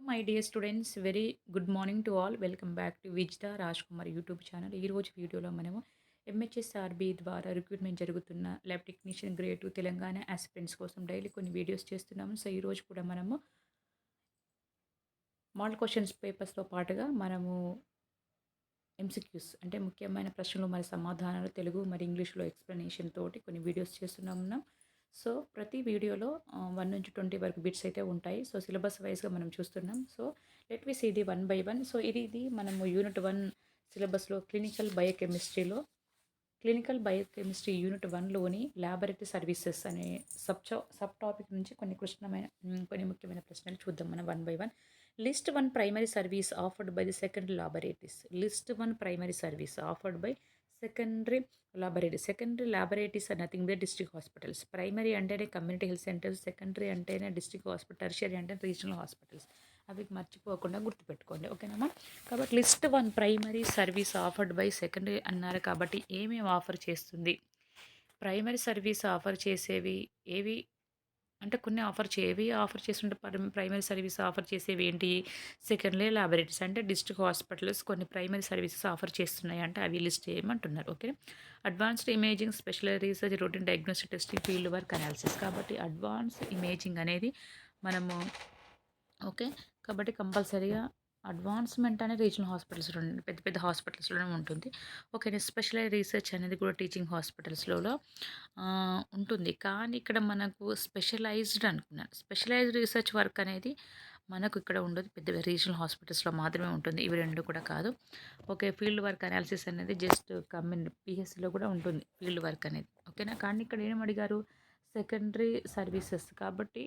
My dear students very good morning to all. Welcome back to Vijda Raj Kumar YouTube channel. ఈరోజు వీడియోలో మనము MHSRB ద్వారా recruitment జరుగుతున్న lab technician grade 2 Telangana aspirants కోసం daily కొన్ని వీడియోస్ చేస్తున్నాము. సో ఈరోజు కూడా మనము మోడల్ క్వశ్చన్స్ పేపర్స్తో పాటుగా మనము ఎంసీక్యూస్ అంటే ముఖ్యమైన ప్రశ్నలు మరి సమాధానాలు తెలుగు మరి ఇంగ్లీష్లో ఎక్స్ప్లెనేషన్ తోటి కొన్ని వీడియోస్ చేస్తున్నాం. సో ప్రతి వీడియోలో 1 నుంచి 20 వరకు బిట్స్ అయితే ఉంటాయి. సో సిలబస్ వైజ్గా మనం చూస్తున్నాం. So let we see the one by one. So ఇది మనము యూనిట్ 1 సిలబస్లో క్లినికల్ బయోకెమిస్ట్రీ యూనిట్ 1లోని ల్యాబొరేటరీ సర్వీసెస్ అనే సబ్ టాపిక్ నుంచి కొన్ని ముఖ్యమైన ప్రశ్నలు చూద్దాం మనం one by one. List one primary service offered by the secondary laboratories. List one primary service offered by secondary laboratories are nothing but district hospitals. Primary అంటేనే community health centres, secondary అంటేనే district hospital, tertiary అంటే regional hospitals. అవి మర్చిపోకుండా గుర్తుపెట్టుకోండి, ఓకేనమ్మా. కాబట్టి list one primary service offered by secondary అన్నారు కాబట్టి ఏమేమి ఆఫర్ చేస్తుంది? ప్రైమరీ సర్వీస్ ఆఫర్ చేసేవి ఏవి అంటే కొన్ని ఆఫర్ చేస్తుంటే ప్రైమరీ సర్వీస్ ఆఫర్ చేసేవి ఏంటి? సెకండరీ ల్యాబొరేటరీస్ అంటే డిస్ట్రిక్ట్ హాస్పిటల్స్ కొన్ని ప్రైమరీ సర్వీసెస్ ఆఫర్ చేస్తున్నాయి అంటే అవి లిస్ట్ చేయమంటున్నారు, okay. Advanced imaging, special research, routine diagnostic testing, field work analysis. కాబట్టి అడ్వాన్స్డ్ ఇమేజింగ్ అనేది మనము ఓకే. కాబట్టి కంపల్సరీగా అడ్వాన్స్మెంట్ అనేది రీజనల్ హాస్పిటల్స్లో పెద్ద పెద్ద హాస్పిటల్స్లోనే ఉంటుంది. ఓకే. స్పెషలైజ్ రీసెర్చ్ అనేది కూడా టీచింగ్ హాస్పిటల్స్లో ఉంటుంది. కానీ ఇక్కడ మనకు స్పెషలైజ్డ్ అనుకున్నాను. స్పెషలైజ్డ్ రీసెర్చ్ వర్క్ అనేది మనకు ఇక్కడ ఉండదు, పెద్ద రీజనల్ హాస్పిటల్స్లో మాత్రమే ఉంటుంది. ఇవి రెండు కూడా కాదు. ఓకే. ఫీల్డ్ వర్క్ అనాలిసిస్ అనేది జస్ట్ పిహెచ్సిలో కూడా ఉంటుంది ఫీల్డ్ వర్క్ అనేది, ఓకేనా. కానీ ఇక్కడ ఏం అడిగారు? Secondary services. కాబట్టి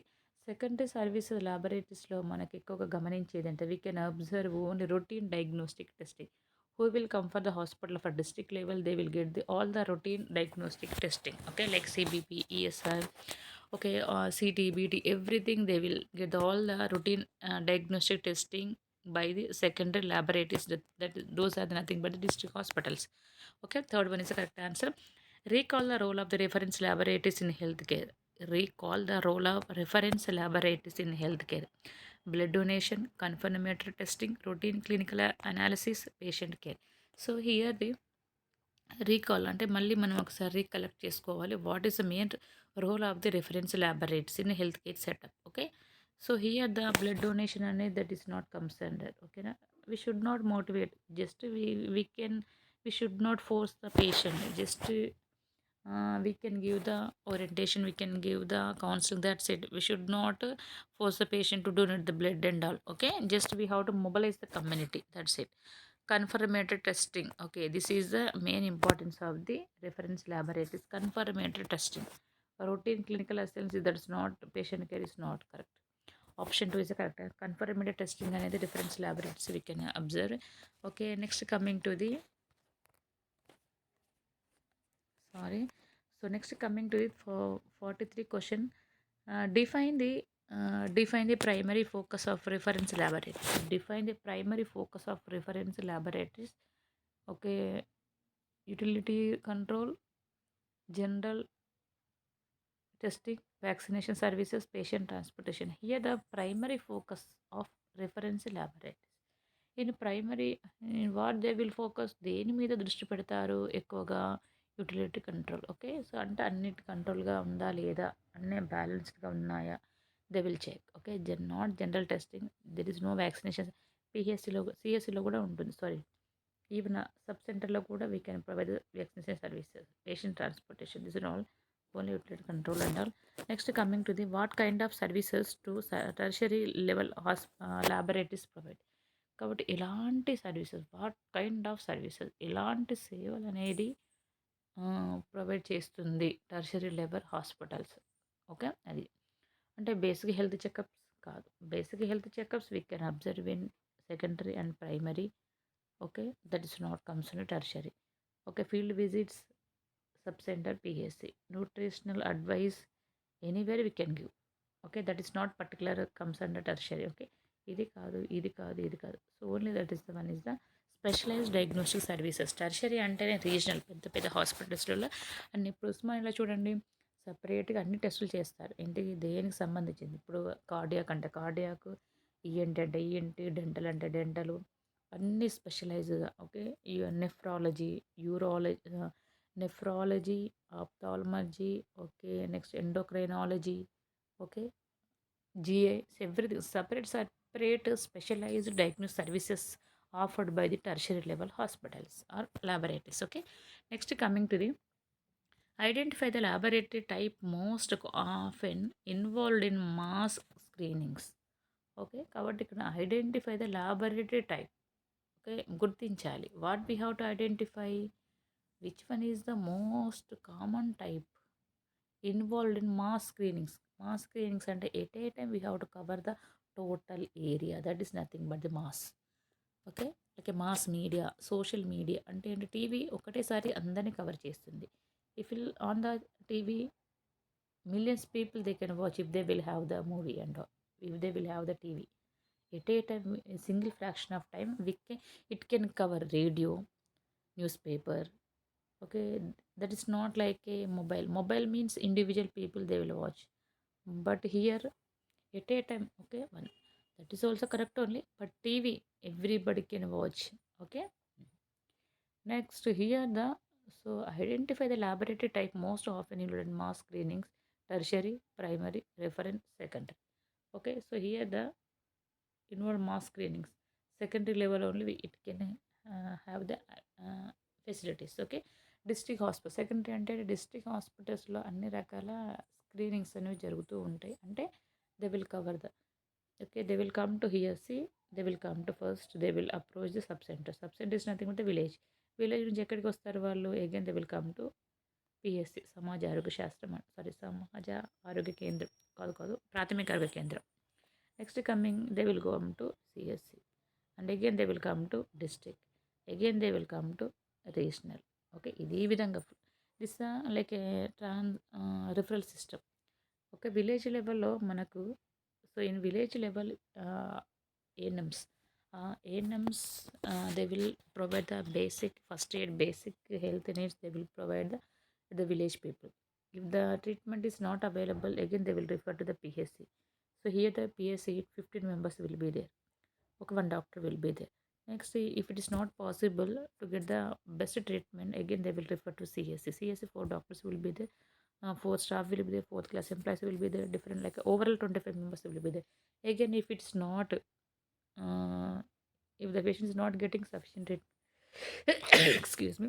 సెకండరీ సర్వీసెస్ ల్యాబొరేటరీస్లో మనకి ఎక్కువగా గమనించేది అంటే we can observe only routine diagnostic testing. Who will come for the hospital for district level? They will get all the routine diagnostic testing, okay, like CBP, ESR, okay, CT, BT, everything. They will get all the routine diagnostic testing by the secondary laboratories. Those are nothing but the district hospitals. Okay, third one is the correct answer. Recall the role of the reference laboratories in healthcare. Recall the role of reference laboratories in healthcare. Blood donation, confirmatory testing, routine clinical analysis, patient care. So here the recall అంటే మళ్ళీ మనం ఒకసారి recollect చేసుకోవాలి. What is the main role of the reference laboratories in health care setup, okay. So here the blood donation అనేది that is not comes under, ఓకేనా. We should not motivate, just we should not force the patient, just we can give the orientation, we can give the counseling, that's it. We should not force the patient to donate the blood and all, okay. Just we have to mobilize the community, that's it. Confirmatory testing, okay, this is the main importance of the reference laboratories. Confirmatory testing, routine clinical assessment, that's not patient care, is not correct. Option 2 is the correct. Confirmatory testing అనేది reference laboratories we can observe, okay. Next coming to the so next coming to it for 43 question. Define the primary focus of reference laboratories. Define the primary focus of reference laboratories, okay. Utility control, general testing, vaccination services, patient transportation. Here the primary focus of reference laboratories. In primary, in what they will focus, దేని మీద దృష్టి పెడతారు ఎక్కువగా? Utility control, okay. So అంటే అన్నిటి కంట్రోల్గా ఉందా లేదా, అన్నీ బ్యాలెన్స్డ్గా ఉన్నాయా, they will check, okay. Not general testing, there is no vaccination. సిఎస్సిలో కూడా ఉంటుంది, సారీ. ఈవెన్ సబ్ సెంటర్లో కూడా we can provide vaccination services, patient transportation, this is all only utility control and all. Next coming to the what kind of services to tertiary level laboratories provide. కాబట్టి ఎలాంటి services, what kind of services, ఎలాంటి సేవలు అనేది provide చేస్తుంది tertiary level hospitals, okay. అది అంటే basic health checkups కాదు. Basic health checkups we can observe in secondary and primary, okay. That is not comes in tertiary, okay. Field visits, sub centre, PHC. Nutritional advice anywhere we can give, okay. That is not particular comes under tertiary, okay. ఇది కాదు, ఇది కాదు, ఇది కాదు. So only that is the one is the specialised diagnostic services. Tertiary అంటేనే regional పెద్ద పెద్ద హాస్పిటల్స్లలో అన్ని. ఇప్పుడు ఉస్మానియాలో చూడండి, సపరేట్గా అన్ని టెస్టులు చేస్తారు. ఏంటి, దేనికి సంబంధించింది. ఇప్పుడు కార్డియాక్ అంటే కార్డియాక్, ఈఎన్టీ అంటే ఈఎన్టీ, డెంటల్ అంటే డెంటలు, అన్నీ స్పెషలైజ్డ్‌గా. Okay. Nephrology, urology, nephrology, ophthalmology, okay. Next endocrinology, okay. GI, everything separate specialized diagnostic services offered by the tertiary level hospitals or laboratories. Okay. Next, coming to the identify the laboratory type most often involved in mass screenings. Okay. కాబట్టి ఇక్కడ identify the laboratory type. Okay. గుర్తించాలి. What we have to identify which one is the most common type involved in mass screenings. Mass screenings అంటే at a time we have to cover the total area, that is nothing but the mass. Okay. Like mass media, social media అంటే ఏంటి, TV ఒకటేసారి అందరినీ cover చేస్తుంది. If will on the TV millions people they can watch if they will have the movie and all, if they will have the TV at a time, a single fraction of time it can cover radio, newspaper. Okay, that is not like a mobile means individual people they will watch, but here at a time, okay, one, that is also correct only, but TV everybody can watch. Okay. Next, here the so identify the laboratory type most often included mass screenings, tertiary, primary, reference, secondary. Okay, so here the involved mass screenings, secondary level only it can have the facilities. Okay, district hospital, secondary అంటే district hospitals లో అన్ని రకాల screenings అనేవి జరుగుతూ ఉంటాయి. అంటే they will cover the, okay, they will come to here, see, they will come to first they will approach the sub center. Sub center is nothing but the village. Village నుంచి ఎక్కడికి వస్తారు వాళ్ళు, again they will come to PSC, సమాజ ఆరోగ్య శాస్త్రం, సమాజ ఆరోగ్య కేంద్రం, కాదు ప్రాథమిక ఆరోగ్య కేంద్రం. Next coming they will go to CSC and again they will come to district, again they will come to regional. Okay, ఇది ఈ విధంగా this like a referral system. Okay, village లెవెల్లో మనకు, so in village level ANMs, ANMs they will provide the basic first aid, basic health needs they will provide the village people. If the treatment is not available, again they will refer to the PSC. So here the PSC 15 members will be there. Okay, one doctor will be there. Next, if it is not possible to get the best treatment, again they will refer to CSC. 4 doctors will be there, 4 staff will be there, 4th class employees will be there, different like overall 25 members will be there. Again, if it's not if the patient is not getting sufficient treatment, excuse me,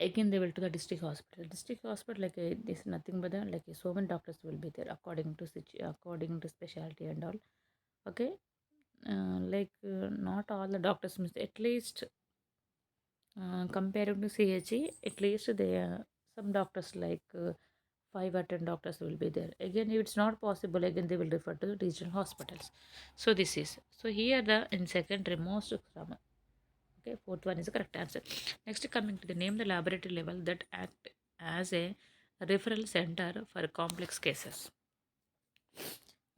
again they will to the district hospital. District hospital, like this nothing but the, like so many doctors will be there according to according to specialty and all. Okay, not all the doctors means, at least comparing to CHE, at least they some doctors like 5 or 10 doctors will be there. Again, if it's not possible, again they will refer to the regional hospitals. So this is, so here the in secondary most common. Okay, fourth one is the correct answer. Next, coming to the name the laboratory level that act as a referral center for complex cases.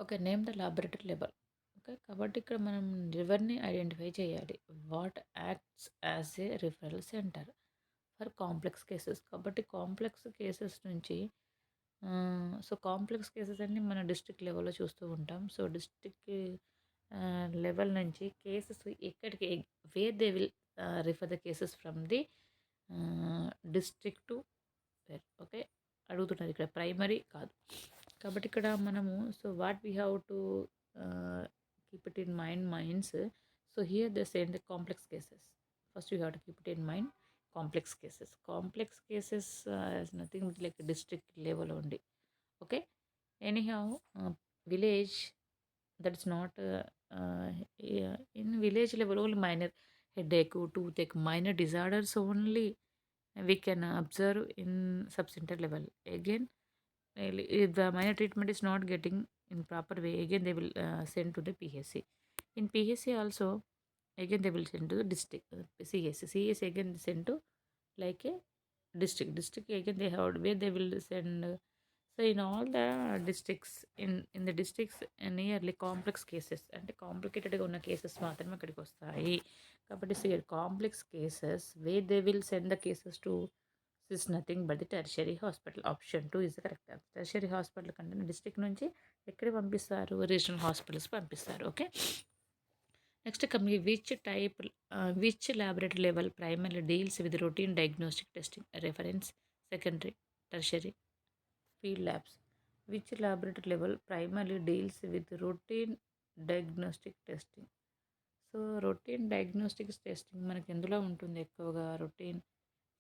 Okay, name the laboratory level. ఓకే, కాబట్టి ఇక్కడ మనం రివర్ని identify చేయాలి. What acts as a referral centre for complex cases. కాబట్టి complex cases నుంచి, so complex cases అన్ని మన డిస్ట్రిక్ట్ లెవెల్లో చూస్తూ ఉంటాం. సో డిస్ట్రిక్ట్ లెవెల్ నుంచి కేసెస్ ఎక్కడికి, where they will refer the cases from the district to where. Okay, అడుగుతున్నారు ఇక్కడ ప్రైమరీ కాదు. కాబట్టి ఇక్కడ మనము, so what we have to keep it in minds. So here they say in the complex cases, first you have to keep it in mind, complex cases is nothing but like a district level only. Okay, anyhow, village, that's not in village level only minor headache, toothache, minor disorders only we can observe in sub-center level. Again, if the minor treatment is not getting in proper way, again they will send to the PSC. In PSC also, again they will send to the district, CSC again send to like a district again they have where they will send. So in all the districts, in the districts nearly complex cases అంటే కాంప్లికేటెడ్గా ఉన్న cases మాత్రమే అక్కడికి వస్తాయి. కాబట్టి so complex cases where they will send the cases to is nothing but the tertiary hospital. Option 2 is the correct answer. Tertiary hospital కంటే district నుంచి ఎక్కడికి పంపిస్తారు? రీజనల్ హాస్పిటల్స్ పంపిస్తారు. Okay. Next coming which laboratory level primary deals with routine diagnostic testing reference secondary tertiary field labs. Which laboratory level primary deals with routine diagnostic testing. So routine diagnostics testing మనకి ఎందులో ఉంటుంది? ఎక్కువగా routine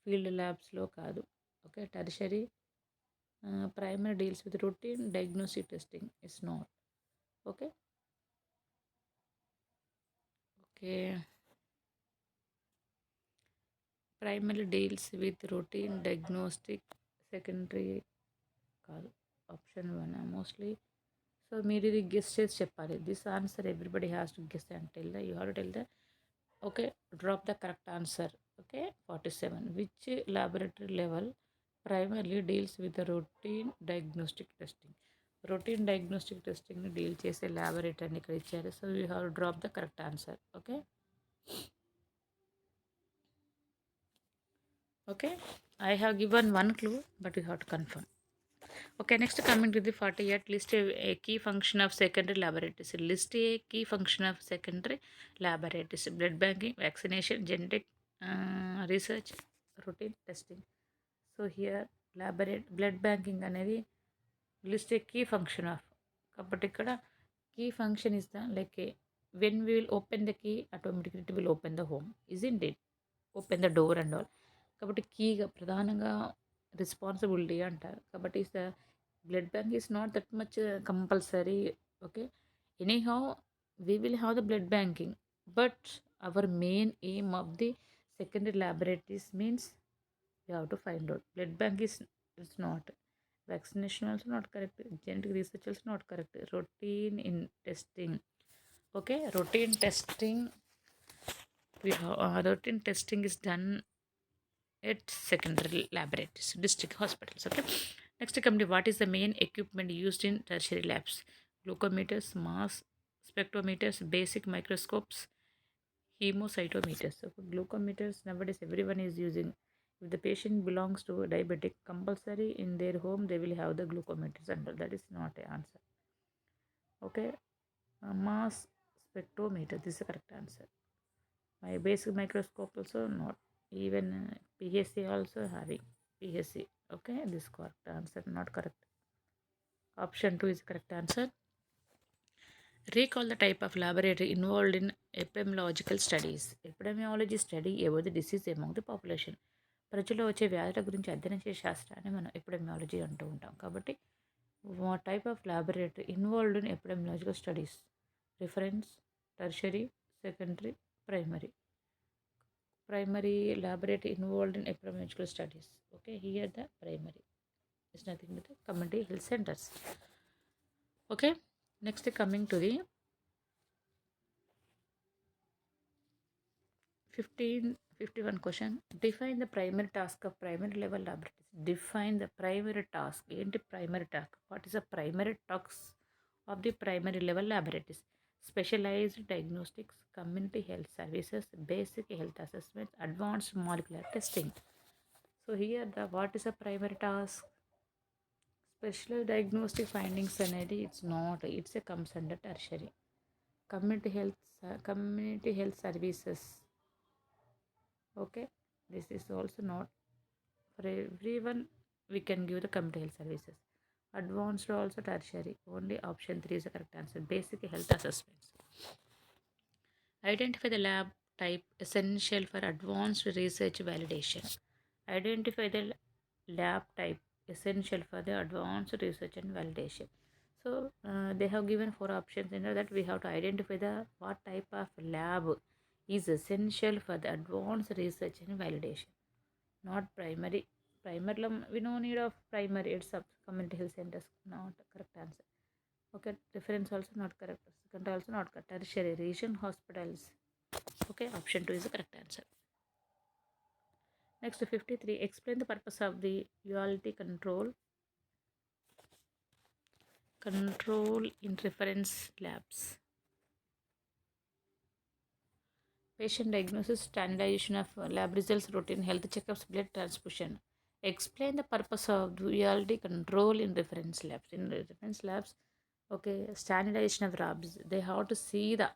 field ల్యాబ్స్లో కాదు. Okay. Tertiary primary deals with routine diagnostic testing is not. Okay. Okay. Primary deals with routine diagnostic secondary కాదు. Option 1 mostly. So మీరు ఇది guess చేసి చెప్పాలి. This answer everybody has to guess and tell the you have to tell the. Okay. Drop the correct answer. Okay. 47 which laboratory level primarily deals with the routine diagnostic testing. Routine diagnostic టెస్టింగ్ని deal చేసే ల్యాబొరేటరీని ఇక్కడ ఇచ్చారు. So you have drop the correct answer. Okay. Okay. I have given one clue, but you have to confirm. Okay, next coming to the 48, list a key function of secondary laboratories. List a key function of secondary laboratories. Blood banking, vaccination, genetic research, routine testing. So here blood banking అనేది list a key function of. కాబట్టి ఇక్కడ key function is the like when we will open the key, automatically it will open the home, isn't it? Open the door and all. కాబట్టి కీగా ప్రధానంగా responsibility అంటారు. కాబట్టి the blood bank is not that much compulsory. Okay. Any how we will have the blood banking, but our main aim of the secondary laboratories means we have to find out. Blood bank is not. Vaccination also not correct. Genetic research also not correct. Routine in testing. Okay, routine testing. Routine testing is done at secondary laboratories, district hospitals. Okay. Next come to what is the main equipment used in tertiary labs? Glucometers, mass spectrometers, basic microscopes, hemocytometers. So for glucometers nowadays everyone is using. If the patient belongs to diabetic, compulsory in their home they will have the glucometers under. That is not an answer. Okay. Mass spectrometer, this is the correct answer. My basic microscope also not. Even PHC also having PHC. Okay, this correct answer, not correct. Option 2 is correct answer. Recall the type of laboratory involved in epidemiological studies. Epidemiology study about the disease among the population. ప్రజల్లో వచ్చే వ్యాధుల గురించి అధ్యయనం చేసే శాస్త్రాన్ని మనం epidemiology అంటూ ఉంటాం. కాబట్టి type of laboratory involved in epidemiological studies. Reference tertiary, secondary, primary. Primary laboratory involved in epidemiological studies. Okay, here the primary is nothing but the community health centers. Okay, next coming to the 51 question. Define the primary task of primary level laboratories. Define the primary task. Enti primary task. What is the primary tasks of the primary level laboratories? Specialized diagnostics, community health services, basic health assessments, advanced molecular testing. So here the what is a primary task? Special diagnostic findings అనేది it's not. It's a comes under tertiary. Community health services. Okay, this is also not for everyone. We can give the community health services. Advanced also tertiary. Only option 3 is the correct answer. Basic health assessments. Identify the lab type essential for advanced research validation. Identify the lab type essential for the advanced research and validation. So they have given 4 options in that we have to identify the what type of lab is essential for the advanced research and validation. Not primary. Primary we no need of primary. It's up community health centers. Not correct answer. Okay, reference also not correct. Second also not correct. Tertiary region hospitals. Okay, option 2 is the correct answer. Next 53. Explain the purpose of the quality control in reference labs. Patient diagnosis, standardization of lab results, routine health checkups, blood transfusion. Explain the purpose of duality control in reference labs. In reference labs, Okay, standardization of labs. They have to see the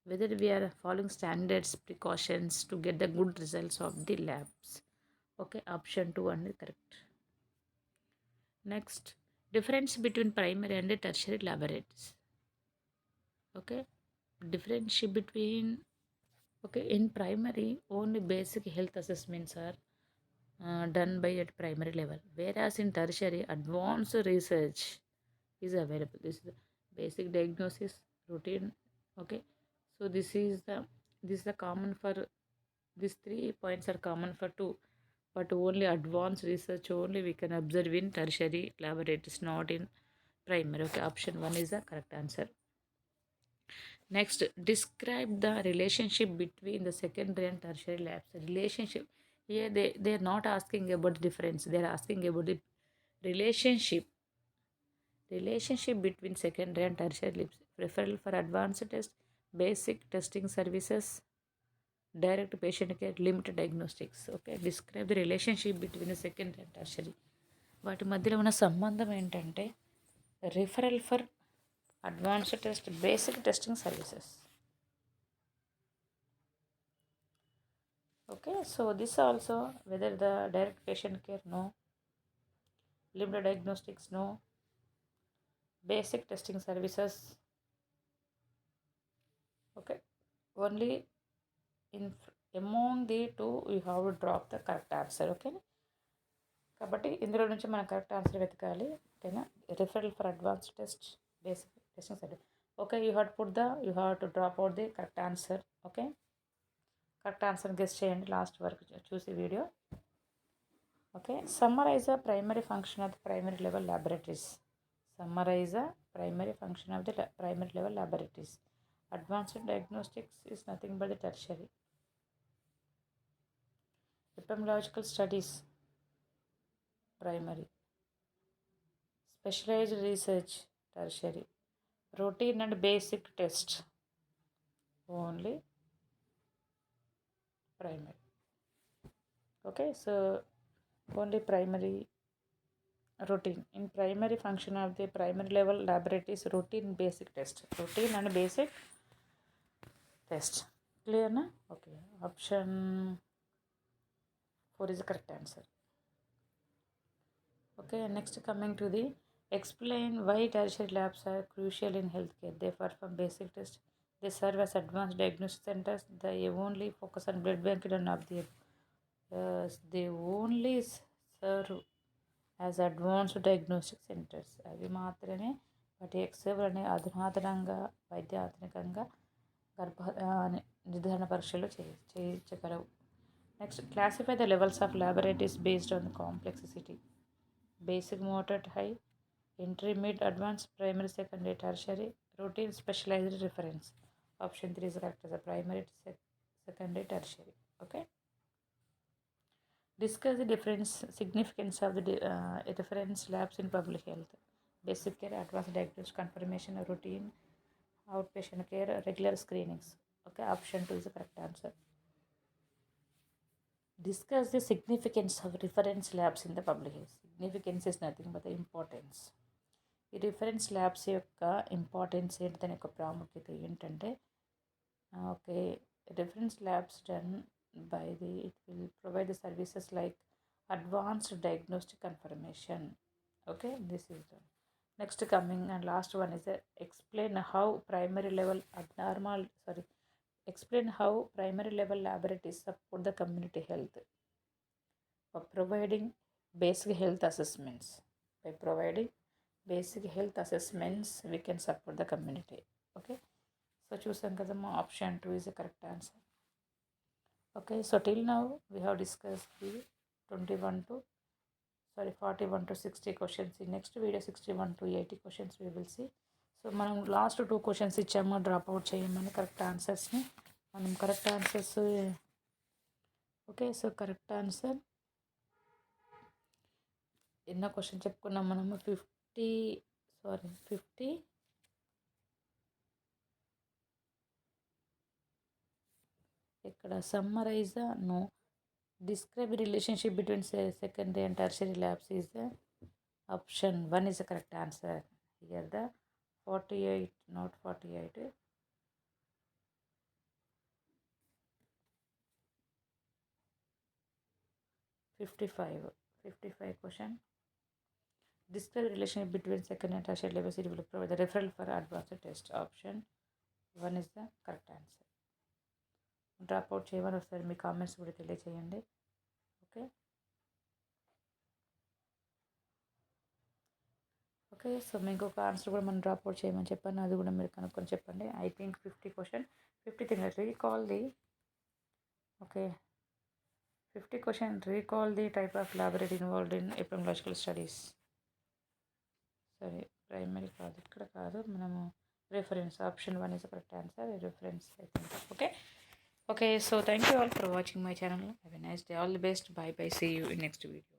whether we are following standards, precautions to get the good results of the labs. Okay, option 2 and correct. Next, difference between primary and tertiary laboratories. Okay, difference between, okay, in primary only basic health assessments are done by at primary level, whereas in tertiary advanced research is available. This is the basic diagnosis routine. Okay, so this is the common for these 3 points are common for two, but only advanced research only we can observe in tertiary laboratories, not in primary. Okay, option 1 is the correct answer. Next, describe the relationship between the secondary and tertiary labs. Relationship. Here they are not asking about the difference. They are asking about the relationship. Relationship between secondary and tertiary labs. Referral for advanced test, basic testing services, direct patient care, limited diagnostics. Okay. Describe the relationship between the secondary and tertiary. వాటి మధ్యలో ఉన్న సంబంధం ఏంటంటే referral for advanced test, basic testing services. Okay, so this also whether the direct patient care, no, limited diagnostics, no, basic testing services. Okay, only in among the two you have to drop the correct answer. Okay, కాబట్టి ఇందులో నుంచి మనం correct answer వెతకాలి. ఓకేనా, referral for advance test, basic testing service. Okay, you have to drop out the correct answer. Okay, correct answer guess చేయండి last వరకు చూసి video. Okay, summarize the primary function of the primary level laboratories. Summarize the primary function of the primary level laboratories. Advanced diagnostics is nothing but the tertiary. Epidemiological studies, primary. Specialized research, tertiary. Routine and basic test, only primary. Okay, so only primary. Routine in primary function of the primary level laboratories, routine basic test, routine and basic test. Clear na? Okay, option 4 is the correct answer. Okay, next coming to the explain why tertiary labs are crucial in healthcare. They perform basic tests, they serve as advanced diagnostic centers, they only focus on blood bank and of the they only serve as advanced diagnostic centres. అవి మాత్రమే వాటి సేవలని అధునాతనంగా వైద్య ఆధునికంగా గర్భ నిర్ధారణ పరీక్షలు చేయించగలవు. Next, classify the levels of laboratories based on the complexity. Basic, moderate, high, intermediate, advance, primary, secondary, tertiary, routine, specialised, reference. Option 3 is correct as a primary, secondary, tertiary. Okay. Discuss the significance of the reference labs in public health. Basic care, advanced diagnosis, confirmation, routine, outpatient care, regular screenings. Okay, option 2 is the correct answer. Discuss the significance of reference labs in the public health. Significance is nothing but the importance. ఈ reference labs యొక్క importance ఏంటి, దాని యొక్క ప్రాముఖ్యత ఏంటంటే, okay, reference labs done by it will provide the services like advanced diagnostic confirmation. Okay, this is the next coming and last one is explain how primary level laboratories support the community health by providing basic health assessments. By providing basic health assessments we can support the community. Okay, so choosing option 2 is the correct answer. Okay, so till now we have discussed the 41 to 60 questions. In next video 61 to 80 questions we will see. So మనం last 2 questions ఇచ్చాము, drop out చేయమని correct ఆన్సర్స్ని. మనం correct answers, okay, so correct answer ఎన్నో question చెప్పుకున్నాం మనము, 50 ఇక్కడ summarise నో. Describe the relationship between secondary and tertiary labs is the option 1 is the correct answer. Here the 48, not 48. 55 question. Describe relationship between second and tertiary levels. It will provide the referral for advanced test. Option 1 is the correct answer. Drop out చేయమని ఒకసారి మీ comments కూడా తెలియచేయండి. Okay okay so మీకు ఒక answer కూడా మనం drop out చేయమని చెప్పాను, అది కూడా మీరు కనుక్కొని చెప్పండి. I think 50 question 50 thing recall the okay 50 question recall the type of laboratory involved in epidemiological studies. సరే ప్రైమరీ కాదు, ఇక్కడ కాదు, మనము reference. Option 1 is the correct answer. Reference, I think. Okay, so thank you all for watching my channel. Have a nice day. All the best. Bye bye. See you in next video.